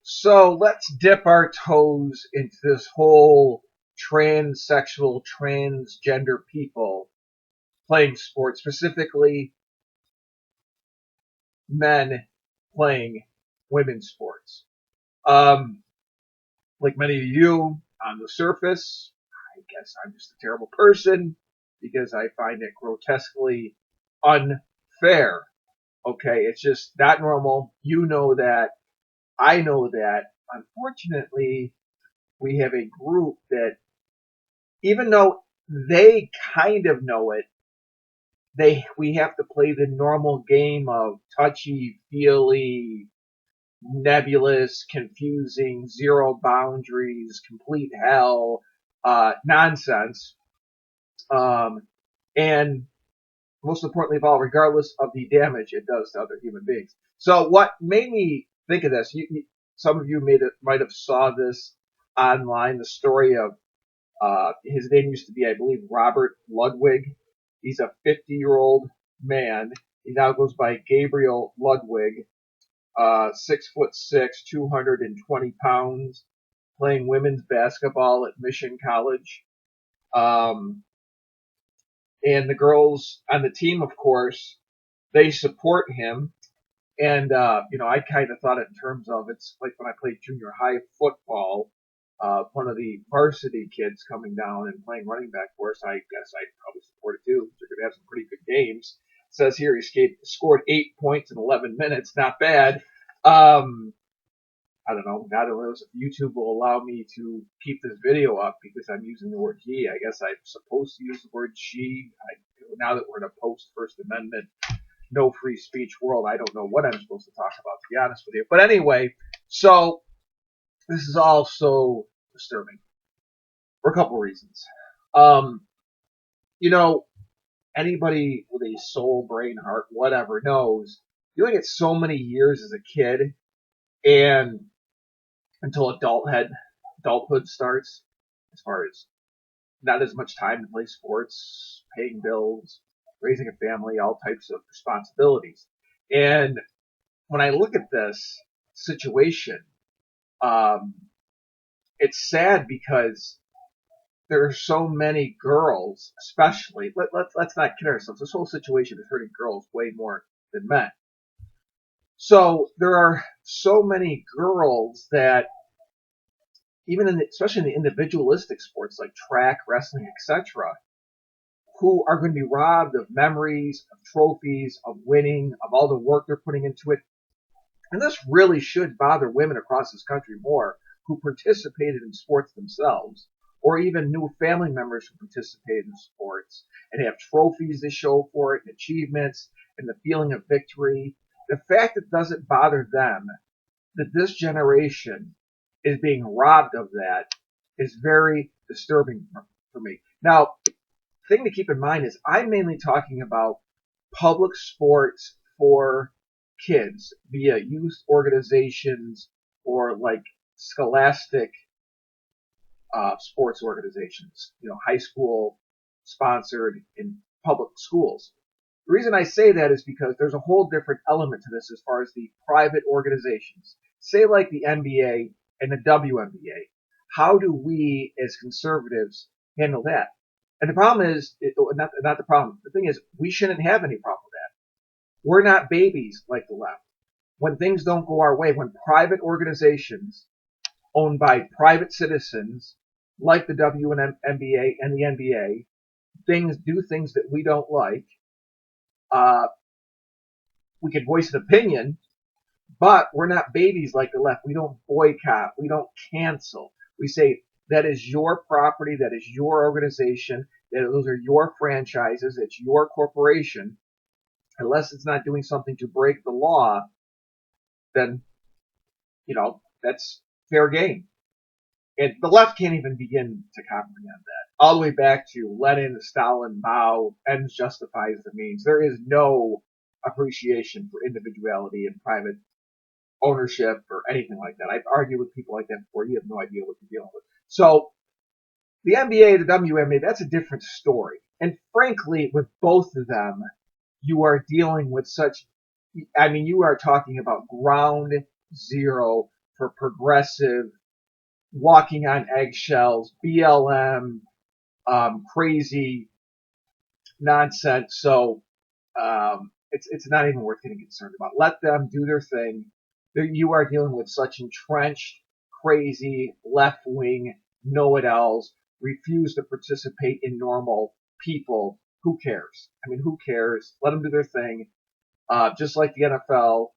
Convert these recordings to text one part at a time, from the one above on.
So let's dip our toes into this whole transsexual, transgender people playing sports, specifically men playing women's sports. Um, like many of you on the surface, I guess I'm just a terrible person because I find it grotesquely unfair. Okay, it's just not normal. You know that. I know that. Unfortunately, we have a group that, even though they kind of know it, we have to play the normal game of touchy feely, nebulous, confusing, zero boundaries, complete hell, nonsense. Um, and most importantly of all, regardless of the damage it does to other human beings. So what made me think of this, some of you might have saw this online, the story of, his name used to be, I believe, Robert Ludwig. He's a 50-year-old man. He now goes by Gabriel Ludwig, 6'6", 220 pounds, playing women's basketball at Mission College. Um, and the girls on the team, of course, they support him. And, I kind of thought it in terms of, it's like when I played junior high football, one of the varsity kids coming down and playing running back for us, I guess I'd probably support it too. They're going to have some pretty good games. It says here he scored 8 points in 11 minutes. Not bad. I don't know. God knows if YouTube will allow me to keep this video up because I'm using the word he. I guess I'm supposed to use the word she. Now that we're in a post-First Amendment, no free speech world, I don't know what I'm supposed to talk about, to be honest with you. But anyway, so this is all so disturbing for a couple reasons. Um, you know, Anybody with a soul, brain, heart, whatever knows you only get so many years as a kid, and until adulthood starts, as far as not as much time to play sports, paying bills, raising a family, all types of responsibilities. And when I look at this situation, um, it's sad because there are so many girls, especially. Let's not kid ourselves. This whole situation is hurting girls way more than men. So there are so many girls that, especially in the individualistic sports like track, wrestling, etc., who are going to be robbed of memories, of trophies, of winning, of all the work they're putting into it. And this really should bother women across this country more who participated in sports themselves, or even new family members who participated in sports and have trophies to show for it, and achievements, and the feeling of victory. The fact that it doesn't bother them, that this generation is being robbed of that, is very disturbing for me. Now, the thing to keep in mind is I'm mainly talking about public sports for kids via youth organizations or like scholastic sports organizations, high school sponsored in public schools. The reason I say that is because there's a whole different element to this as far as the private organizations, say like the NBA and the WNBA. How do we as conservatives handle that? And the problem is, not the problem. The thing is, we shouldn't have any problem with that. We're not babies like the left. When things don't go our way, when private organizations owned by private citizens like the WNBA and the NBA do things that we don't like, uh, we can voice an opinion, but we're not babies like the left. We don't boycott. We don't cancel. We say that is your property. That is your organization. Those are your franchises. It's your corporation. Unless it's not doing something to break the law, then, that's fair game. And the left can't even begin to comprehend that. All the way back to Lenin, Stalin, Mao, ends justifies the means. There is no appreciation for individuality and private ownership or anything like that. I've argued with people like that before. You have no idea what you're dealing with. So the NBA, the WNBA, that's a different story. And frankly, with both of them, you are dealing with you are talking about ground zero for progressive, walking on eggshells, BLM, crazy nonsense. So it's not even worth getting concerned about. Let them do their thing. You are dealing with such entrenched, crazy, left-wing know-it-alls, refuse to participate in normal people. Who cares? I mean, who cares? Let them do their thing. Just like the NFL,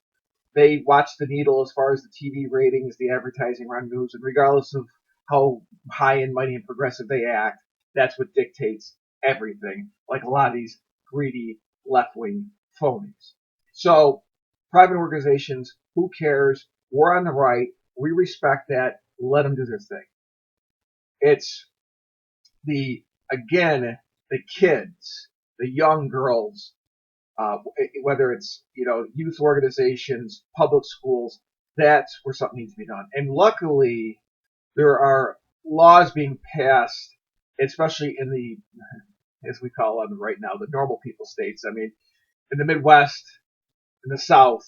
they watch the needle as far as the TV ratings, the advertising around news, and regardless of how high and mighty and progressive they act, that's what dictates everything. Like a lot of these greedy left-wing phonies. So, private organizations, who cares? We're on the right. We respect that. Let them do their thing. It's again, the kids, the young girls, whether it's, youth organizations, public schools, that's where something needs to be done. And luckily, there are laws being passed, especially in as we call them right now, the normal people states. I mean, in the Midwest, in the South,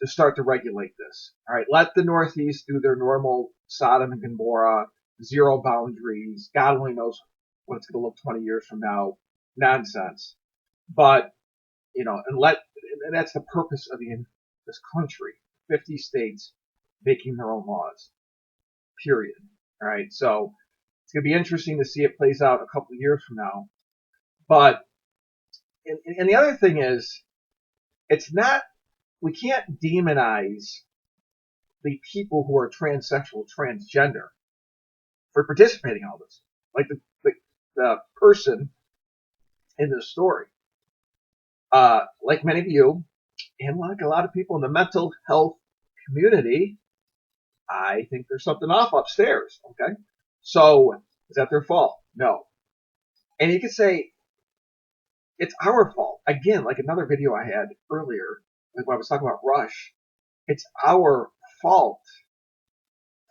to start to regulate this. All right, let the Northeast do their normal Sodom and Gomorrah, zero boundaries. God only knows what it's going to look 20 years from now. Nonsense. But and that's the purpose of this country. 50 states making their own laws. Period. All right, so it's going to be interesting to see it plays out a couple of years from now. But and the other thing is, we can't demonize the people who are transsexual, transgender for participating in all this. Like the person in this story, like many of you, and like a lot of people in the mental health community, I think there's something off upstairs. Okay, so is that their fault? No. And you could say it's our fault. Again, like another video I had earlier, like when I was talking about Rush, it's our fault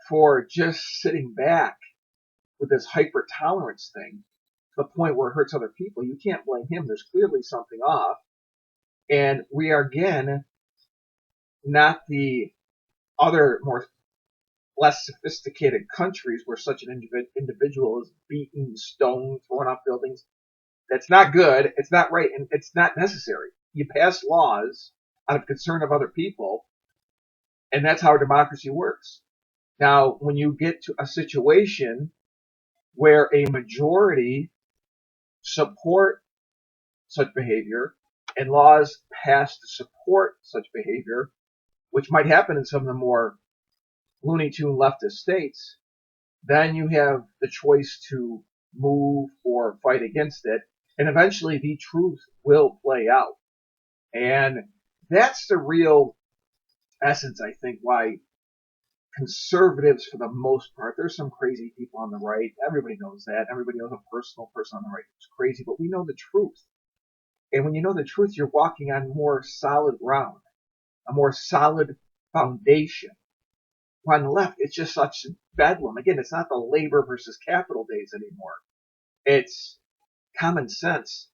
for just sitting back with this hyper tolerance thing to the point where it hurts other people. You can't blame him. There's clearly something off. And we are, again, not the other less sophisticated countries where such an individual is beaten, stoned, thrown off buildings. That's not good. It's not right. And it's not necessary. You pass laws out of concern of other people, and that's how our democracy works. Now, when you get to a situation where a majority support such behavior and laws passed to support such behavior, which might happen in some of the more Looney Tune leftist states, then you have the choice to move or fight against it, and eventually the truth will play out. And that's the real essence, I think, why conservatives, for the most part, there's some crazy people on the right. Everybody knows that. Everybody knows a personal person on the right who's crazy, but we know the truth. And when you know the truth, you're walking on more solid ground, a more solid foundation. On the left, it's just such bedlam. Again, it's not the labor versus capital days anymore. It's common sense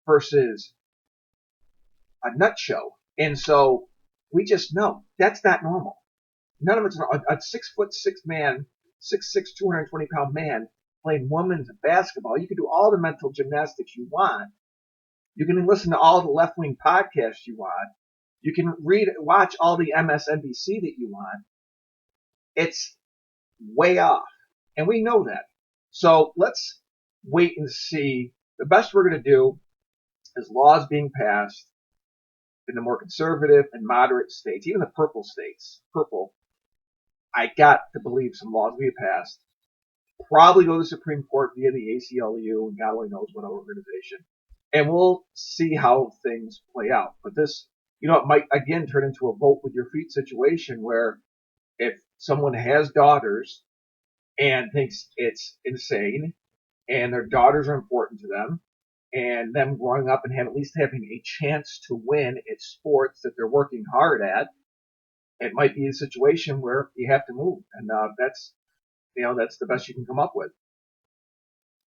versus a nut show. And so we just know that's not normal. None of it's normal. A 6'6" man, 6'6", 220-pound man playing women's basketball. You can do all the mental gymnastics you want. You can listen to all the left-wing podcasts you want. You can watch all the MSNBC that you want. It's way off. And we know that. So let's wait and see. The best we're going to do is laws being passed in the more conservative and moderate states, even the purple states. Purple, I got to believe some laws will be passed. Probably go to the Supreme Court via the ACLU and God only knows what organization. And we'll see how things play out. But this, it might again turn into a vote with your feet situation where if someone has daughters and thinks it's insane and their daughters are important to them and them growing up and at least having a chance to win at sports that they're working hard at, it might be a situation where you have to move. And that's the best you can come up with.